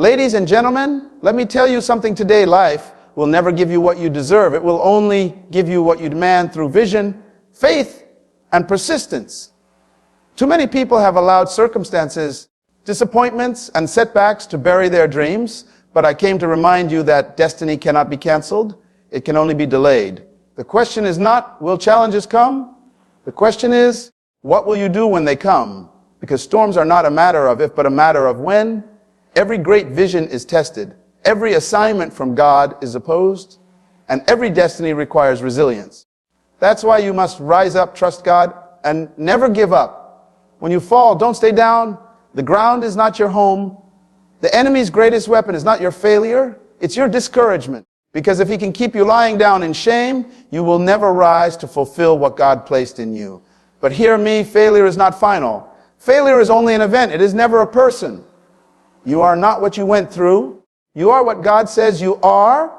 Ladies and gentlemen, let me tell you something today. Life will never give you what you deserve. It will only give you what you demand through vision, faith, and persistence. Too many people have allowed circumstances, disappointments, and setbacks to bury their dreams, but I came to remind you that destiny cannot be canceled. It can only be delayed. The question is not, will challenges come? The question is, what will you do when they come? Because storms are not a matter of if, but a matter of when. Every great vision is tested. Every assignment from God is opposed. And every destiny requires resilience. That's why you must rise up, trust God, and never give up. When you fall, don't stay down. The ground is not your home. The enemy's greatest weapon is not your failure. It's your discouragement. Because if he can keep you lying down in shame, you will never rise to fulfill what God placed in you. But hear me, failure is not final. Failure is only an event. It is never a person. You are not what you went through. You are what God says you are,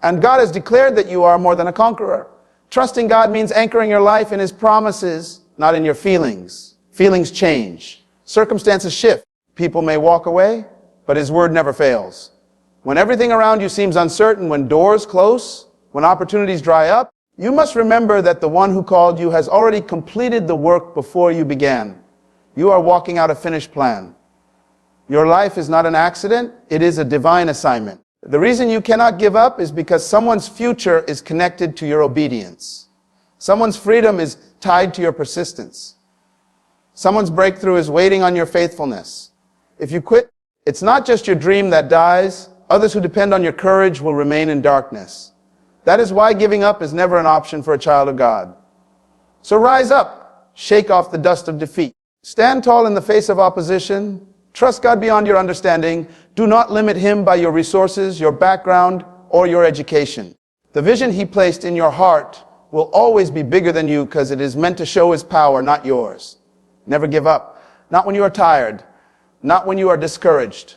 and God has declared that you are more than a conqueror. Trusting God means anchoring your life in His promises, not in your feelings. Feelings change. Circumstances shift. People may walk away, but His word never fails. When everything around you seems uncertain, when doors close, when opportunities dry up, you must remember that the one who called you has already completed the work before you began. You are walking out a finished plan. Your life is not an accident, it is a divine assignment. The reason you cannot give up is because someone's future is connected to your obedience. Someone's freedom is tied to your persistence. Someone's breakthrough is waiting on your faithfulness. If you quit, it's not just your dream that dies. Others who depend on your courage will remain in darkness. That is why giving up is never an option for a child of God. So rise up, shake off the dust of defeat. Stand tall in the face of opposition. Trust God beyond your understanding. Do not limit Him by your resources, your background, or your education. The vision He placed in your heart will always be bigger than you because it is meant to show His power, not yours. Never give up. Not when you are tired. Not when you are discouraged.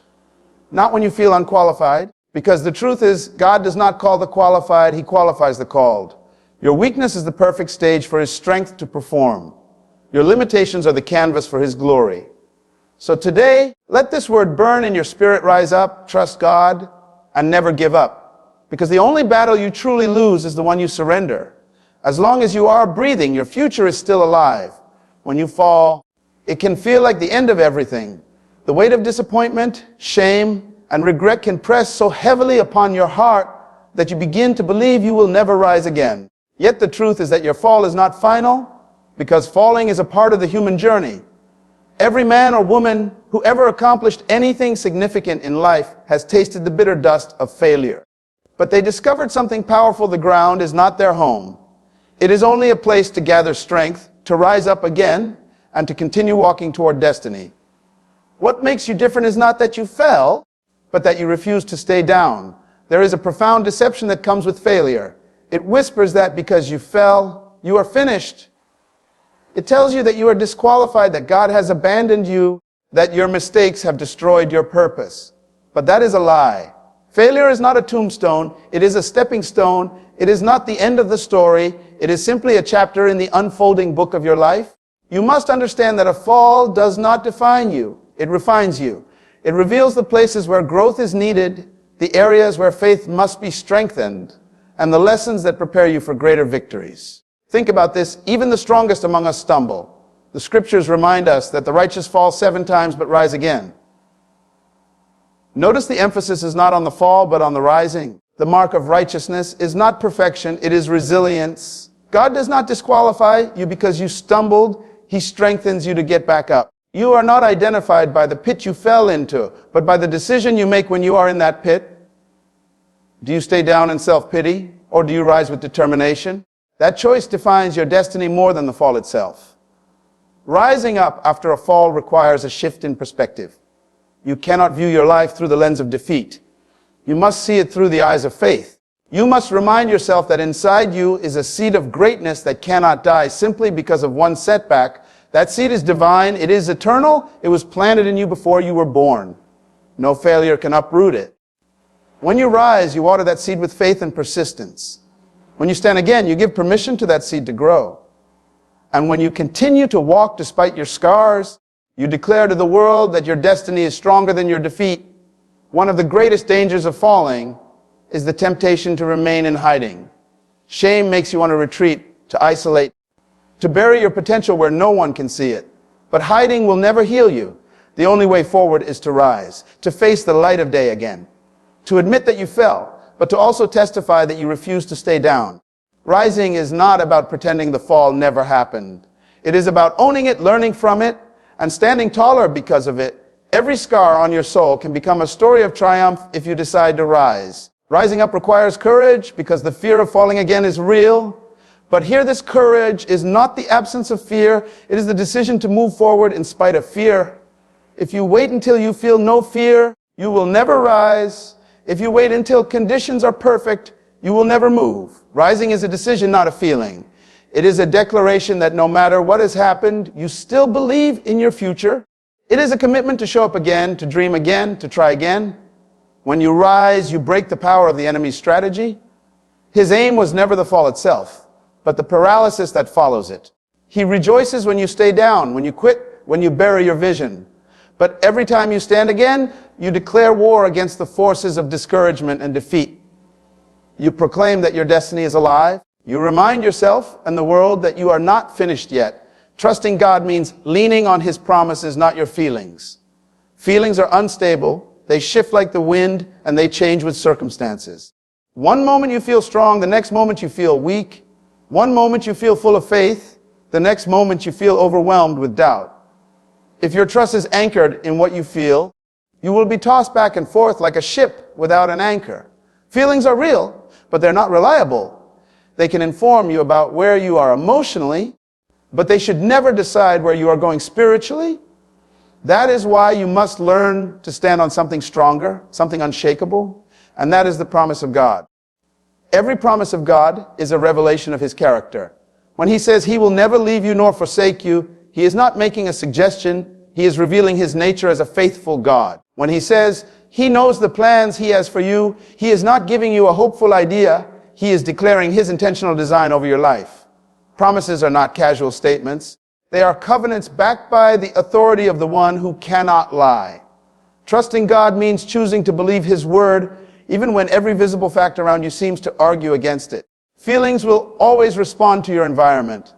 Not when you feel unqualified. Because the truth is, God does not call the qualified, He qualifies the called. Your weakness is the perfect stage for His strength to perform. Your limitations are the canvas for His glory. So today, let this word burn in your spirit. Rise up, trust God, and never give up. Because the only battle you truly lose is the one you surrender. As long as you are breathing, your future is still alive. When you fall, it can feel like the end of everything. The weight of disappointment, shame, and regret can press so heavily upon your heart that you begin to believe you will never rise again. Yet the truth is that your fall is not final, because falling is a part of the human journey. Every man or woman who ever accomplished anything significant in life has tasted the bitter dust of failure. But they discovered something powerful. The ground is not their home. It is only a place to gather strength, to rise up again, and to continue walking toward destiny. What makes you different is not that you fell, but that you refuse to stay down. There is a profound deception that comes with failure. It whispers that because you fell, you are finished. It tells you that you are disqualified, that God has abandoned you, that your mistakes have destroyed your purpose. But that is a lie. Failure is not a tombstone. It is a stepping stone. It is not the end of the story. It is simply a chapter in the unfolding book of your life. You must understand that a fall does not define you. It refines you. It reveals the places where growth is needed, the areas where faith must be strengthened, and the lessons that prepare you for greater victories. Think about this. Even the strongest among us stumble. The scriptures remind us that the righteous fall 7 times but rise again. Notice the emphasis is not on the fall but on the rising. The mark of righteousness is not perfection, it is resilience. God does not disqualify you because you stumbled. He strengthens you to get back up. You are not identified by the pit you fell into, but by the decision you make when you are in that pit. Do you stay down in self-pity, or do you rise with determination? That choice defines your destiny more than the fall itself. Rising up after a fall requires a shift in perspective. You cannot view your life through the lens of defeat. You must see it through the eyes of faith. You must remind yourself that inside you is a seed of greatness that cannot die simply because of one setback. That seed is divine. It is eternal. It was planted in you before you were born. No failure can uproot it. When you rise, you water that seed with faith and persistence. When you stand again, you give permission to that seed to grow. And when you continue to walk despite your scars, you declare to the world that your destiny is stronger than your defeat. One of the greatest dangers of falling is the temptation to remain in hiding. Shame makes you want to retreat, to isolate, to bury your potential where no one can see it. But hiding will never heal you. The only way forward is to rise, to face the light of day again, to admit that you fell, but to also testify that you refuse to stay down. Rising is not about pretending the fall never happened. It is about owning it, learning from it, and standing taller because of it. Every scar on your soul can become a story of triumph if you decide to rise. Rising up requires courage because the fear of falling again is real. But here, this courage is not the absence of fear. It is the decision to move forward in spite of fear. If you wait until you feel no fear, you will never rise. If you wait until conditions are perfect, you will never move. Rising is a decision, not a feeling. It is a declaration that no matter what has happened, you still believe in your future. It is a commitment to show up again, to dream again, to try again. When you rise, you break the power of the enemy's strategy. His aim was never the fall itself, but the paralysis that follows it. He rejoices when you stay down, when you quit, when you bury your vision. But every time you stand again, you declare war against the forces of discouragement and defeat. You proclaim that your destiny is alive. You remind yourself and the world that you are not finished yet. Trusting God means leaning on His promises, not your feelings. Feelings are unstable. They shift like the wind, and they change with circumstances. One moment you feel strong, the next moment you feel weak. One moment you feel full of faith, the next moment you feel overwhelmed with doubt. If your trust is anchored in what you feel, you will be tossed back and forth like a ship without an anchor. Feelings are real, but they're not reliable. They can inform you about where you are emotionally, but they should never decide where you are going spiritually. That is why you must learn to stand on something stronger, something unshakable, and that is the promise of God. Every promise of God is a revelation of His character. When He says He will never leave you nor forsake you, He is not making a suggestion. He is revealing His nature as a faithful God. When He says He knows the plans He has for you, He is not giving you a hopeful idea. He is declaring His intentional design over your life. Promises are not casual statements. They are covenants backed by the authority of the one who cannot lie. Trusting God means choosing to believe His word, even when every visible fact around you seems to argue against it. Feelings will always respond to your environment.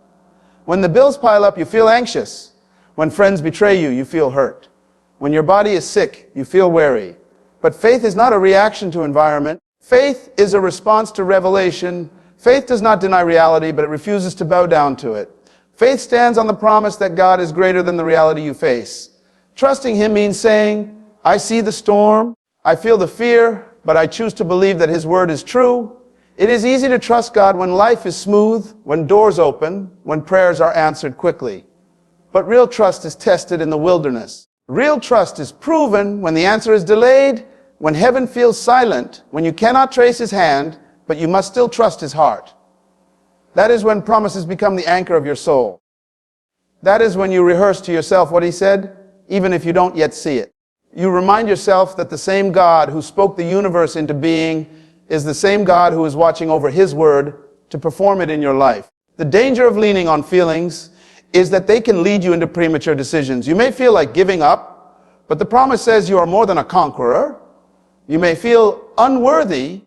When the bills pile up, you feel anxious. When friends betray you, you feel hurt. When your body is sick, you feel weary. But faith is not a reaction to environment. Faith is a response to revelation. Faith does not deny reality, but it refuses to bow down to it. Faith stands on the promise that God is greater than the reality you face. Trusting Him means saying, I see the storm, I feel the fear, but I choose to believe that His word is true. It is easy to trust God when life is smooth, when doors open, when prayers are answered quickly. But real trust is tested in the wilderness. Real trust is proven when the answer is delayed, when heaven feels silent, when you cannot trace His hand, but you must still trust His heart. That is when promises become the anchor of your soul. That is when you rehearse to yourself what He said, even if you don't yet see it. You remind yourself that the same God who spoke the universe into being is the same God who is watching over His word to perform it in your life. The danger of leaning on feelings is that they can lead you into premature decisions. You may feel like giving up, but the promise says you are more than a conqueror. You may feel unworthy,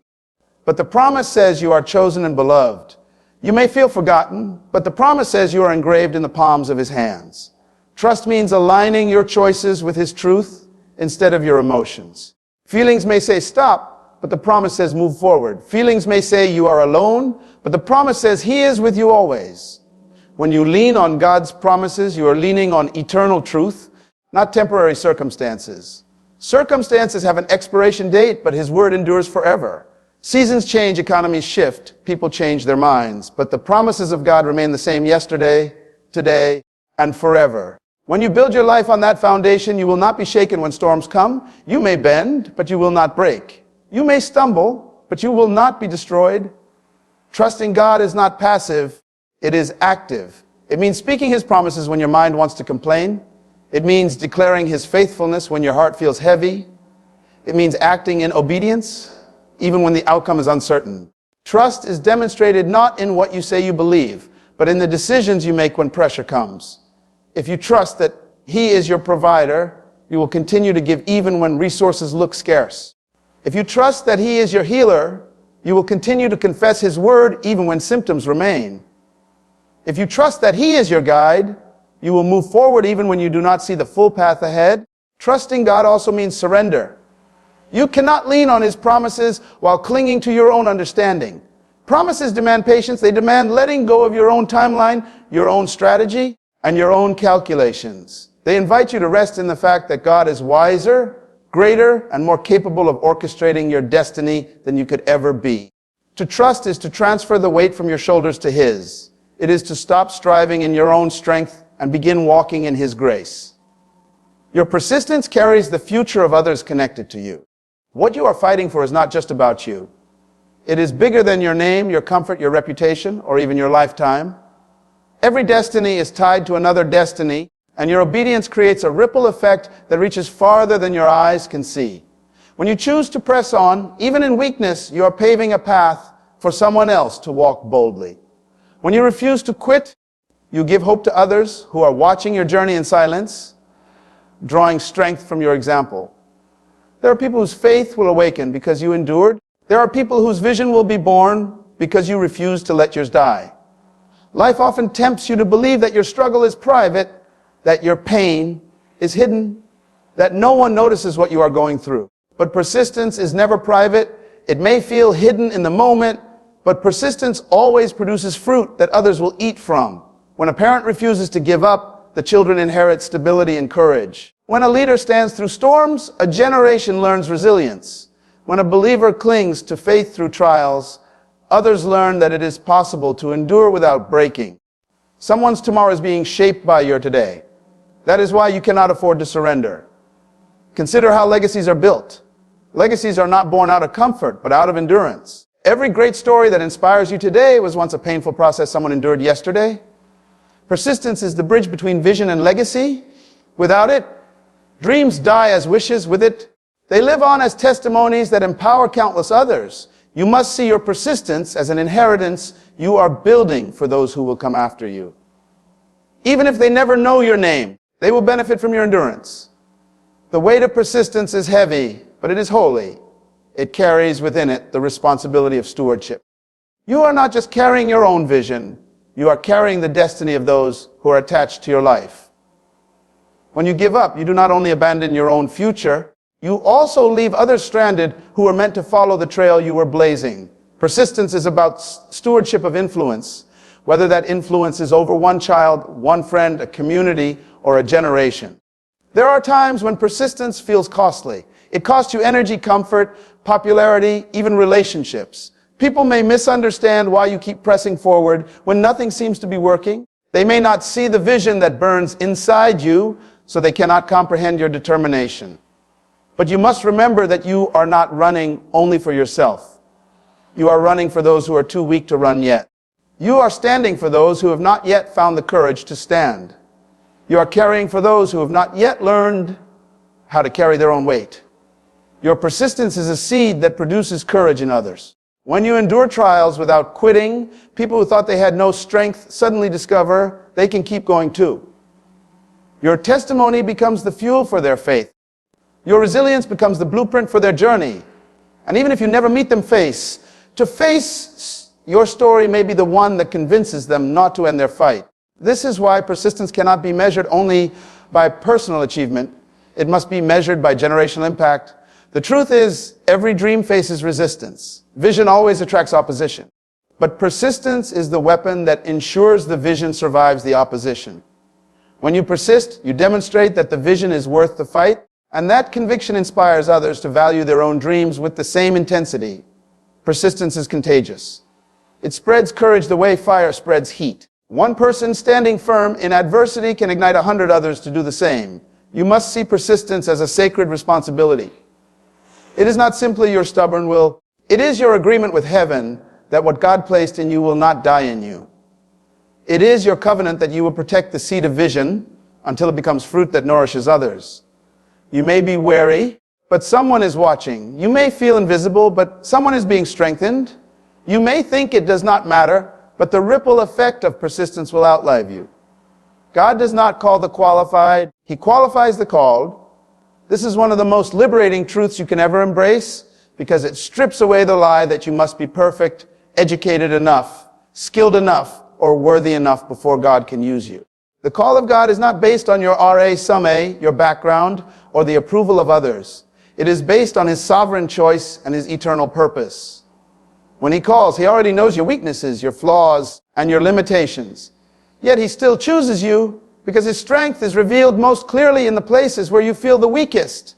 but the promise says you are chosen and beloved. You may feel forgotten, but the promise says you are engraved in the palms of His hands. Trust means aligning your choices with His truth instead of your emotions. Feelings may say stop, but the promise says move forward. Feelings may say you are alone, but the promise says He is with you always. When you lean on God's promises, you are leaning on eternal truth, not temporary circumstances. Circumstances have an expiration date, but His word endures forever. Seasons change, economies shift, people change their minds, but the promises of God remain the same yesterday, today, and forever. When you build your life on that foundation, you will not be shaken when storms come. You may bend, but you will not break. You may stumble, but you will not be destroyed. Trusting God is not passive, it is active. It means speaking His promises when your mind wants to complain. It means declaring His faithfulness when your heart feels heavy. It means acting in obedience even when the outcome is uncertain. Trust is demonstrated not in what you say you believe, but in the decisions you make when pressure comes. If you trust that He is your provider, you will continue to give even when resources look scarce. If you trust that He is your healer, you will continue to confess His word even when symptoms remain. If you trust that He is your guide, you will move forward even when you do not see the full path ahead. Trusting God also means surrender. You cannot lean on His promises while clinging to your own understanding. Promises demand patience. They demand letting go of your own timeline, your own strategy, and your own calculations. They invite you to rest in the fact that God is wiser, greater, and more capable of orchestrating your destiny than you could ever be. To trust is to transfer the weight from your shoulders to His. It is to stop striving in your own strength and begin walking in His grace. Your persistence carries the future of others connected to you. What you are fighting for is not just about you. It is bigger than your name, your comfort, your reputation, or even your lifetime. Every destiny is tied to another destiny, and your obedience creates a ripple effect that reaches farther than your eyes can see. When you choose to press on, even in weakness, you are paving a path for someone else to walk boldly. When you refuse to quit, you give hope to others who are watching your journey in silence, drawing strength from your example. There are people whose faith will awaken because you endured. There are people whose vision will be born because you refuse to let yours die. Life often tempts you to believe that your struggle is private, that your pain is hidden, that no one notices what you are going through. But persistence is never private. It may feel hidden in the moment, but persistence always produces fruit that others will eat from. When a parent refuses to give up, the children inherit stability and courage. When a leader stands through storms, a generation learns resilience. When a believer clings to faith through trials, others learn that it is possible to endure without breaking. Someone's tomorrow is being shaped by your today. That is why you cannot afford to surrender. Consider how legacies are built. Legacies are not born out of comfort, but out of endurance. Every great story that inspires you today was once a painful process someone endured yesterday. Persistence is the bridge between vision and legacy. Without it, dreams die as wishes. With it, they live on as testimonies that empower countless others. You must see your persistence as an inheritance you are building for those who will come after you. Even if they never know your name, they will benefit from your endurance. The weight of persistence is heavy, but it is holy. It carries within it the responsibility of stewardship. You are not just carrying your own vision, you are carrying the destiny of those who are attached to your life. When you give up, you do not only abandon your own future, you also leave others stranded who are meant to follow the trail you were blazing. Persistence is about stewardship of influence, whether that influence is over one child, one friend, a community, or a generation. There are times when persistence feels costly. It costs you energy, comfort, popularity, even relationships. People may misunderstand why you keep pressing forward when nothing seems to be working. They may not see the vision that burns inside you, so they cannot comprehend your determination. But you must remember that you are not running only for yourself. You are running for those who are too weak to run yet. You are standing for those who have not yet found the courage to stand. You are carrying for those who have not yet learned how to carry their own weight. Your persistence is a seed that produces courage in others. When you endure trials without quitting, people who thought they had no strength suddenly discover they can keep going too. Your testimony becomes the fuel for their faith. Your resilience becomes the blueprint for their journey. And even if you never meet them to face your story may be the one that convinces them not to end their fight. This is why persistence cannot be measured only by personal achievement. It must be measured by generational impact. The truth is, every dream faces resistance. Vision always attracts opposition. But persistence is the weapon that ensures the vision survives the opposition. When you persist, you demonstrate that the vision is worth the fight, and that conviction inspires others to value their own dreams with the same intensity. Persistence is contagious. It spreads courage the way fire spreads heat. One person standing firm in adversity can ignite 100 others to do the same. You must see persistence as a sacred responsibility. It is not simply your stubborn will. It is your agreement with heaven that what God placed in you will not die in you. It is your covenant that you will protect the seed of vision until it becomes fruit that nourishes others. You may be wary, but someone is watching. You may feel invisible, but someone is being strengthened. You may think it does not matter, but the ripple effect of persistence will outlive you. God does not call the qualified. He qualifies the called. This is one of the most liberating truths you can ever embrace because it strips away the lie that you must be perfect, educated enough, skilled enough, or worthy enough before God can use you. The call of God is not based on your RA, sum A, your background, or the approval of others. It is based on His sovereign choice and His eternal purpose. When He calls, He already knows your weaknesses, your flaws, and your limitations. Yet He still chooses you because His strength is revealed most clearly in the places where you feel the weakest.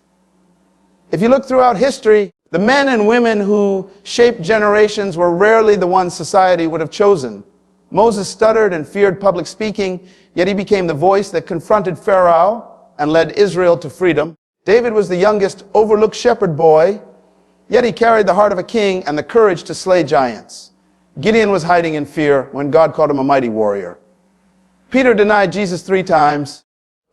If you look throughout history, the men and women who shaped generations were rarely the ones society would have chosen. Moses stuttered and feared public speaking, yet he became the voice that confronted Pharaoh and led Israel to freedom. David was the youngest, overlooked shepherd boy, yet he carried the heart of a king and the courage to slay giants. Gideon was hiding in fear when God called him a mighty warrior. Peter denied Jesus 3 times,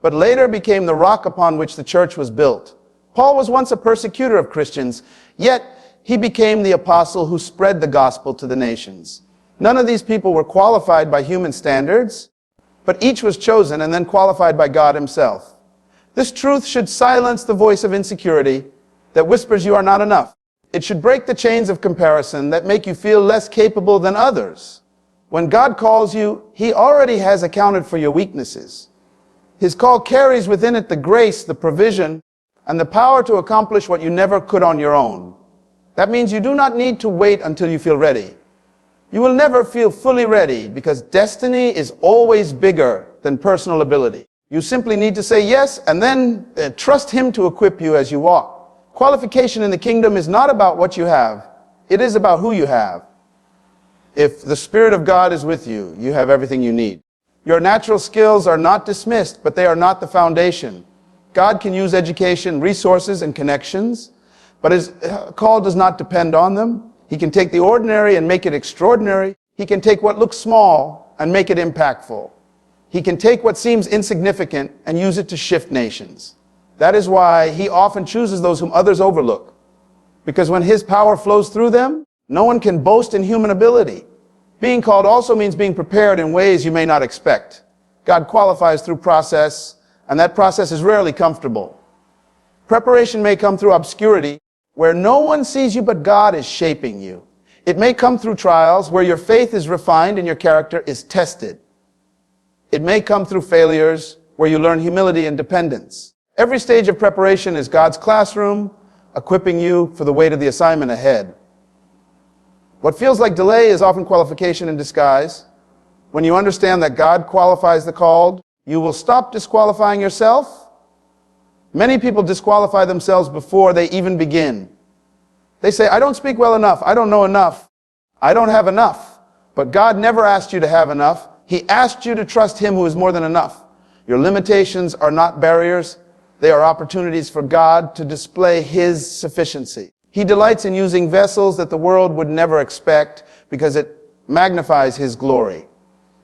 but later became the rock upon which the church was built. Paul was once a persecutor of Christians, yet he became the apostle who spread the gospel to the nations. None of these people were qualified by human standards, but each was chosen and then qualified by God Himself. This truth should silence the voice of insecurity that whispers you are not enough. It should break the chains of comparison that make you feel less capable than others. When God calls you, He already has accounted for your weaknesses. His call carries within it the grace, the provision, and the power to accomplish what you never could on your own. That means you do not need to wait until you feel ready. You will never feel fully ready because destiny is always bigger than personal ability. You simply need to say yes and then trust Him to equip you as you walk. Qualification in the kingdom is not about what you have. It is about who you have. If the Spirit of God is with you, you have everything you need. Your natural skills are not dismissed, but they are not the foundation. God can use education, resources, and connections, but His call does not depend on them. He can take the ordinary and make it extraordinary. He can take what looks small and make it impactful. He can take what seems insignificant and use it to shift nations. That is why He often chooses those whom others overlook. Because when His power flows through them, no one can boast in human ability. Being called also means being prepared in ways you may not expect. God qualifies through process, and that process is rarely comfortable. Preparation may come through obscurity, where no one sees you but God is shaping you. It may come through trials where your faith is refined and your character is tested. It may come through failures where you learn humility and dependence. Every stage of preparation is God's classroom, equipping you for the weight of the assignment ahead. What feels like delay is often qualification in disguise. When you understand that God qualifies the called, you will stop disqualifying yourself. Many people disqualify themselves before they even begin. They say, I don't speak well enough, I don't know enough, I don't have enough. But God never asked you to have enough. He asked you to trust Him who is more than enough. Your limitations are not barriers. They are opportunities for God to display His sufficiency. He delights in using vessels that the world would never expect because it magnifies His glory.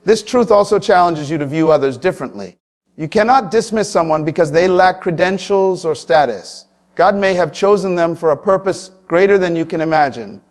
This truth also challenges you to view others differently. You cannot dismiss someone because they lack credentials or status. God may have chosen them for a purpose greater than you can imagine.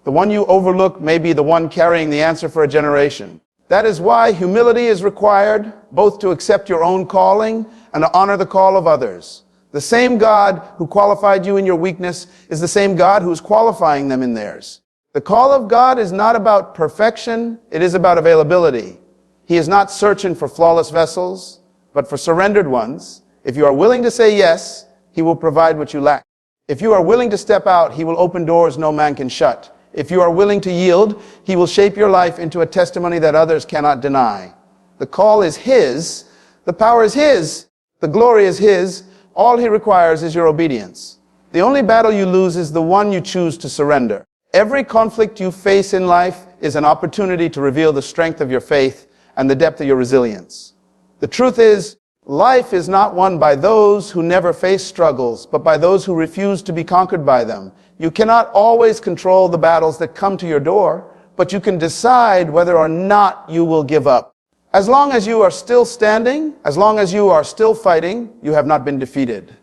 The one you overlook may be the one carrying the answer for a generation. That is why humility is required, both to accept your own calling and to honor the call of others. The same God who qualified you in your weakness is the same God who is qualifying them in theirs. The call of God is not about perfection, it is about availability. He is not searching for flawless vessels, but for surrendered ones. If you are willing to say yes, He will provide what you lack. If you are willing to step out, He will open doors no man can shut. If you are willing to yield, He will shape your life into a testimony that others cannot deny. The call is His, the power is His, the glory is His. All He requires is your obedience. The only battle you lose is the one you choose to surrender. Every conflict you face in life is an opportunity to reveal the strength of your faith and the depth of your resilience. The truth is, life is not won by those who never face struggles, but by those who refuse to be conquered by them. You cannot always control the battles that come to your door, but you can decide whether or not you will give up. As long as you are still standing, as long as you are still fighting, you have not been defeated.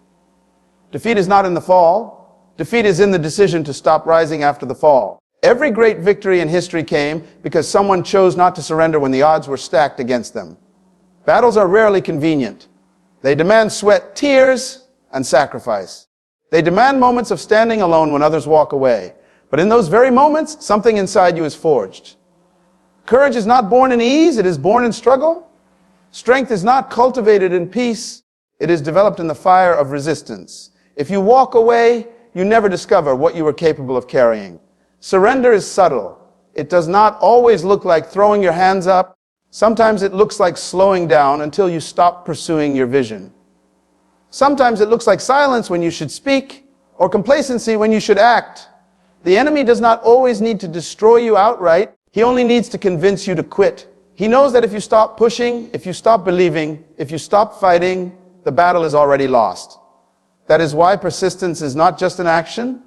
Defeat is not in the fall. Defeat is in the decision to stop rising after the fall. Every great victory in history came because someone chose not to surrender when the odds were stacked against them. Battles are rarely convenient. They demand sweat, tears, and sacrifice. They demand moments of standing alone when others walk away. But in those very moments, something inside you is forged. Courage is not born in ease, it is born in struggle. Strength is not cultivated in peace, it is developed in the fire of resistance. If you walk away, you never discover what you were capable of carrying. Surrender is subtle. It does not always look like throwing your hands up. Sometimes it looks like slowing down until you stop pursuing your vision. Sometimes it looks like silence when you should speak, or complacency when you should act. The enemy does not always need to destroy you outright. He only needs to convince you to quit. He knows that if you stop pushing, if you stop believing, if you stop fighting, the battle is already lost. That is why persistence is not just an action,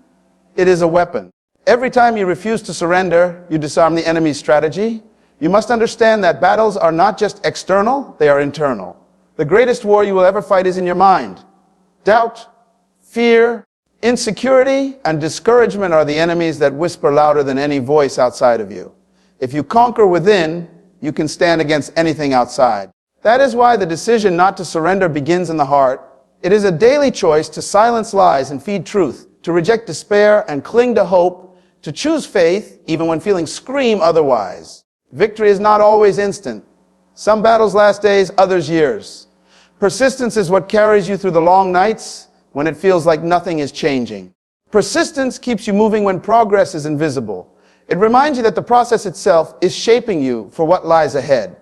it is a weapon. Every time you refuse to surrender, you disarm the enemy's strategy. You must understand that battles are not just external, they are internal. The greatest war you will ever fight is in your mind. Doubt, fear, insecurity, and discouragement are the enemies that whisper louder than any voice outside of you. If you conquer within, you can stand against anything outside. That is why the decision not to surrender begins in the heart. It is a daily choice to silence lies and feed truth, to reject despair and cling to hope, to choose faith even when feelings scream otherwise. Victory is not always instant. Some battles last days, others years. Persistence is what carries you through the long nights when it feels like nothing is changing. Persistence keeps you moving when progress is invisible. It reminds you that the process itself is shaping you for what lies ahead.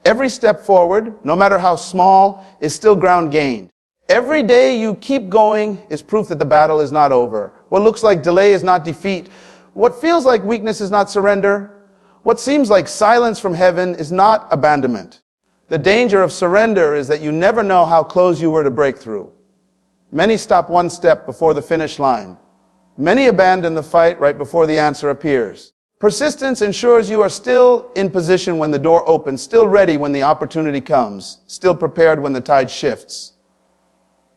Every step forward, no matter how small, is still ground gained. Every day you keep going is proof that the battle is not over. What looks like delay is not defeat. What feels like weakness is not surrender. What seems like silence from heaven is not abandonment. The danger of surrender is that you never know how close you were to breakthrough. Many stop one step before the finish line. Many abandon the fight right before the answer appears. Persistence ensures you are still in position when the door opens, still ready when the opportunity comes, still prepared when the tide shifts.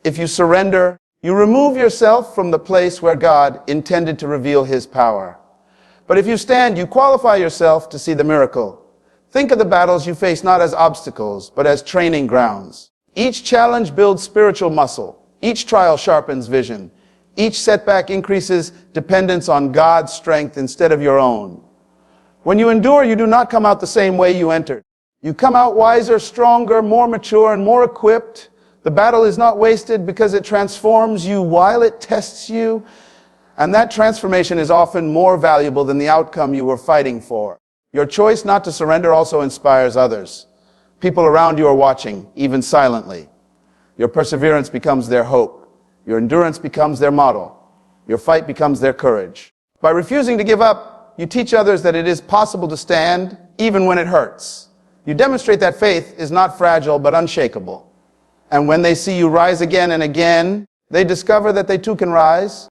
If you surrender, you remove yourself from the place where God intended to reveal His power. But if you stand, you qualify yourself to see the miracle. Think of the battles you face not as obstacles, but as training grounds. Each challenge builds spiritual muscle. Each trial sharpens vision. Each setback increases dependence on God's strength instead of your own. When you endure, you do not come out the same way you entered. You come out wiser, stronger, more mature, and more equipped. The battle is not wasted because it transforms you while it tests you. And that transformation is often more valuable than the outcome you were fighting for. Your choice not to surrender also inspires others. People around you are watching, even silently. Your perseverance becomes their hope. Your endurance becomes their model. Your fight becomes their courage. By refusing to give up, you teach others that it is possible to stand even when it hurts. You demonstrate that faith is not fragile but unshakable. And when they see you rise again and again, they discover that they too can rise.